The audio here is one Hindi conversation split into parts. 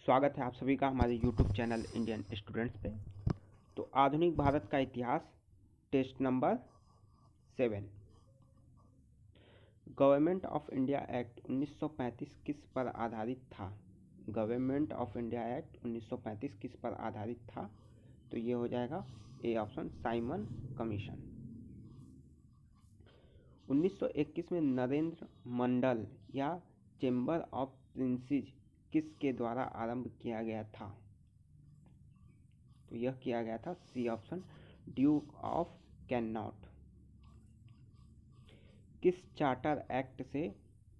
स्वागत है आप सभी का हमारे यूट्यूब चैनल इंडियन स्टूडेंट्स पे। तो आधुनिक भारत का इतिहास test number 7। Government of India Act 1935 किस पर आधारित था? गवर्नमेंट ऑफ इंडिया एक्ट 1935 किस पर आधारित था? तो ये हो जाएगा ए ऑप्शन, साइमन कमीशन। 1921 में नरेंद्र मंडल या चेंबर ऑफ प्रिंसेस किसके द्वारा आरंभ किया गया था? तो यह किया गया था C option, Duke of Connaught. किस चार्टर एक्ट से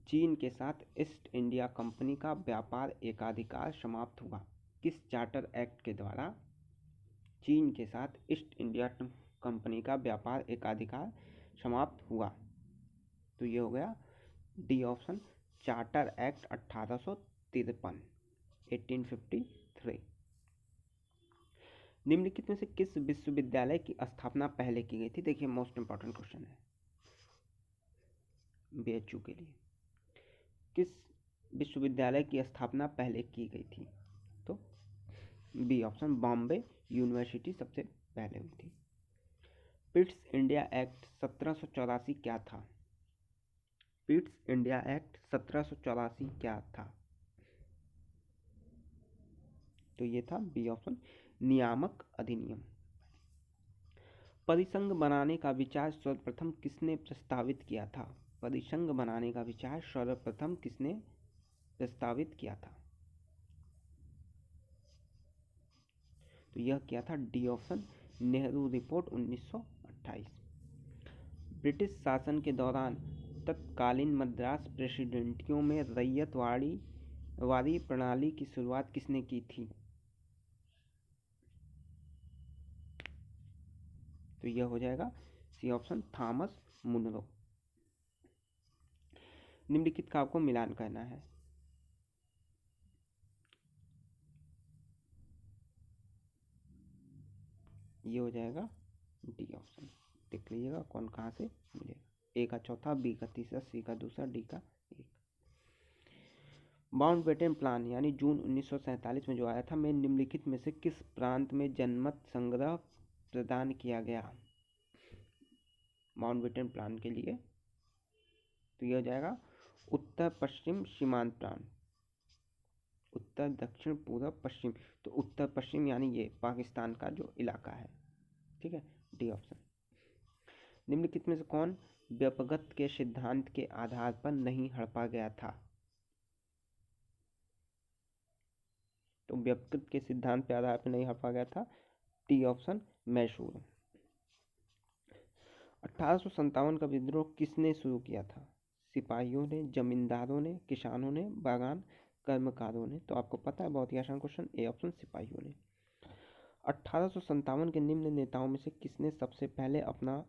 चीन के साथ ईस्ट इंडिया कंपनी का व्यापार एकाधिकार समाप्त हुआ? किस चार्टर एक्ट के द्वारा चीन के साथ ईस्ट इंडिया कंपनी का व्यापार एकाधिकार समाप्त हुआ? तो ये हो गया डी ऑप्शन, चार्टर एक्ट 1853 1853। निम्नलिखित में से किस विश्वविद्यालय की स्थापना पहले की गई थी? देखिए मोस्ट इंपॉर्टेंट क्वेश्चन है बीएचयू के लिए। किस विश्वविद्यालय की स्थापना पहले की गई थी? तो बी ऑप्शन, बॉम्बे यूनिवर्सिटी सबसे पहले हुई थी। पिट्स इंडिया एक्ट 1784 क्या था? पिट्स इंडिया एक्ट 1784 क्या था? तो ये था बी ऑप्शन, नियामक अधिनियम। परिसंघ बनाने का विचार सर्वप्रथम किसने प्रस्तावित किया था? परिसंघ बनाने का विचार सर्वप्रथम किसने प्रस्तावित किया था? तो यह किया था D option, Nehru report 1928। British शासन के दौरान तत्कालीन मद्रास प्रेसिडेंटियों में रैयतवाड़ी प्रणाली की शुरुआत किसने की थी? तो यह हो जाएगा सी ऑप्शन, थॉमस मुनरो। निम्नलिखित का आपको मिलान करना है। ये हो जाएगा डी ऑप्शन। देख लीजिएगा कौन कहाँ से मिलेगा। ए का चौथा, बी का तीसरा, सी का दूसरा, डी का एक। माउंटबेटन प्लान यानी जून 1947 में जो आया था, में निम्नलिखित में से किस प्रांत में जनमत संग्रह प्रदान किया गया? माउंटबेटन प्लान के लिए तो यह हो जाएगा उत्तर पश्चिम सीमांत प्रांत, उत्तर दक्षिण पूर्व पश्चिम। तो उत्तर पश्चिम यानी ये पाकिस्तान का जो इलाका है, ठीक है, डी ऑप्शन। निम्नलिखित में से कौन व्यपगत के सिद्धांत के आधार पर नहीं हड़पा गया था? तो व्यपगत के सिद्धांत के आधार पर नहीं हड़पा गया था, टी ऑप्शन, मैसूर। 1857 का विद्रोह किसने शुरू किया था? सिपाहियों ने, जमींदारों ने, किसानों ने, बागान कर्मकारों ने? तो आपको पता है, बहुत ही आसान क्वेश्चन, ए ऑप्शन, सिपाहियों ने। 1857 के निम्न नेताओं में से किसने सबसे पहले अपना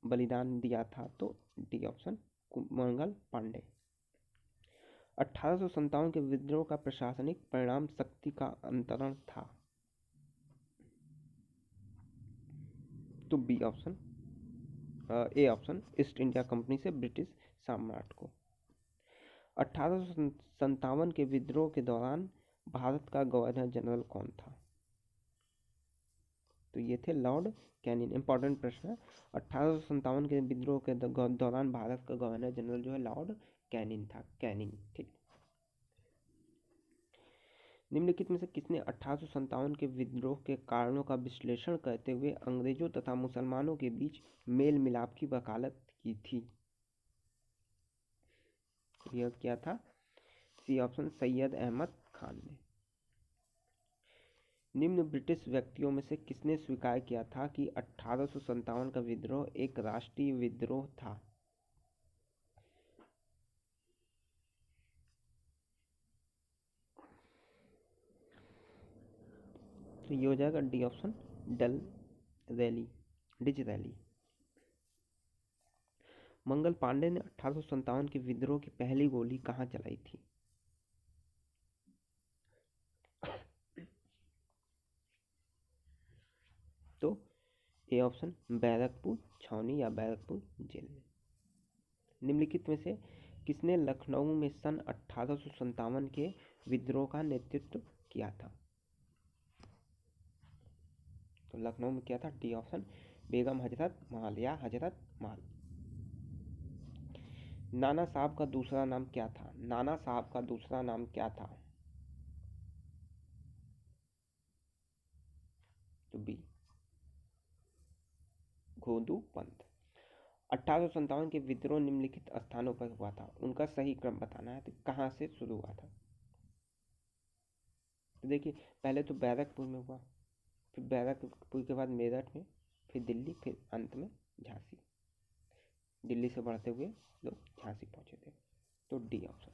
बलिदान दिया था? तो डी ऑप्शन, मंगल पांडे। 1857 के विद्रोह का प्रशासनिक परिणाम शक्ति का अंतरण था। तो B option, A option, East India Company से ब्रिटिश सम्राट को। 1857 के विद्रोह के दौरान भारत का गवर्नर जनरल कौन था? तो ये थे लॉर्ड कैनिंग। इंपॉर्टेंट प्रश्न है। 1857 के विद्रोह के दौरान भारत का गवर्नर जनरल जो है लॉर्ड कैनिंग था, कैनिंग, ठीक। निम्नलिखित में से किसने 1857 के विद्रोह के कारणों का विश्लेषण करते हुए अंग्रेजों तथा मुसलमानों के बीच मेल मिलाप की वकालत की थी? यह क्या था? सी ऑप्शन, सैयद अहमद खान ने। निम्न ब्रिटिश व्यक्तियों में से किसने स्वीकार किया था कि 1857 का विद्रोह एक राष्ट्रीय विद्रोह था? तो ये हो जाएगा D option, डिज rally. Mangal Pandey ने 1857 के विद्रोह की पहली गोली कहाँ चलाई थी? तो ए ऑप्शन, बैरकपुर छावनी या बैरकपुर जेल में। निम्नलिखित में से किसने लखनऊ में सन 1857 के विद्रोह का नेतृत्व किया था? तो लखनऊ में क्या था? डी ऑप्शन, बेगम हजरत महल या हजरत महल। नाना साहब का दूसरा नाम क्या था? नाना साहब का दूसरा नाम क्या था? तो बी, गोदू पंत। 1857 के विद्रोह निम्नलिखित स्थानों पर हुआ था, उनका सही क्रम बताना है। तो कहाँ से शुरू हुआ था? तो देखिए, पहले तो बैरकपुर में हुआ, फिर बैरकपुर के बाद मेरठ में, फिर दिल्ली, फिर अंत में झांसी। दिल्ली से बढ़ते हुए लोग झांसी पहुंचे थे। तो डी ऑप्शन,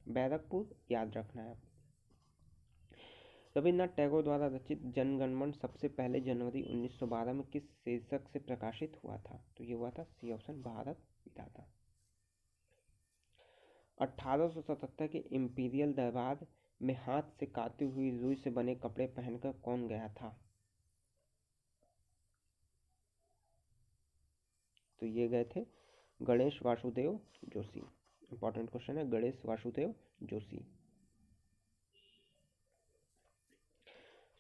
बैरकपुर याद रखना है। रविन्द्रनाथ टैगोर द्वारा रचित जनगणमन सबसे पहले जनवरी 1912 में किस शीर्षक से प्रकाशित हुआ था? तो ये हुआ था सी ऑप्शन, भारत विधाता। 1877 के इंपीरियल दरबार में हाथ से काती हुई रुई से बने कपड़े पहनकर कौन गया था? तो ये गए थे गणेश वासुदेव जोशी। इंपॉर्टेंट क्वेश्चन है, गणेश वासुदेव जोशी।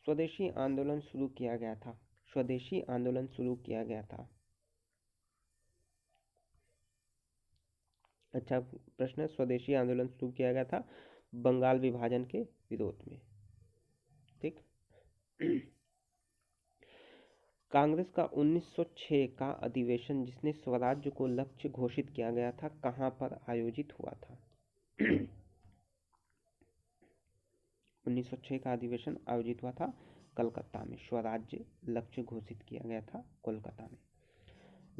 स्वदेशी आंदोलन शुरू किया गया था। स्वदेशी आंदोलन शुरू किया गया था। अच्छा प्रश्न है, स्वदेशी आंदोलन शुरू किया गया था बंगाल विभाजन के विरोध में। ठीक। कांग्रेस का 1906 का अधिवेशन जिसने स्वराज्य को लक्ष्य घोषित किया गया था, कहां पर आयोजित हुआ था? 1906 का अधिवेशन आयोजित हुआ था कलकत्ता में। स्वराज्य लक्ष्य घोषित किया गया था कोलकाता में।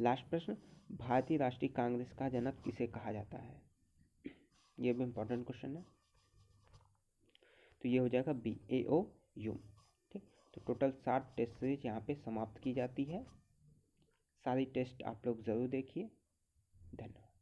लास्ट प्रश्न, भारतीय राष्ट्रीय कांग्रेस का जनक किसे कहा जाता है? ये भी इंपॉर्टेंट क्वेश्चन है। तो ये हो जाएगा बी, A.O. ह्यूम। ठीक। तो टोटल 7 टेस्ट सीरीज यहाँ पे समाप्त की जाती है। सारी टेस्ट आप लोग ज़रूर देखिए। धन्यवाद।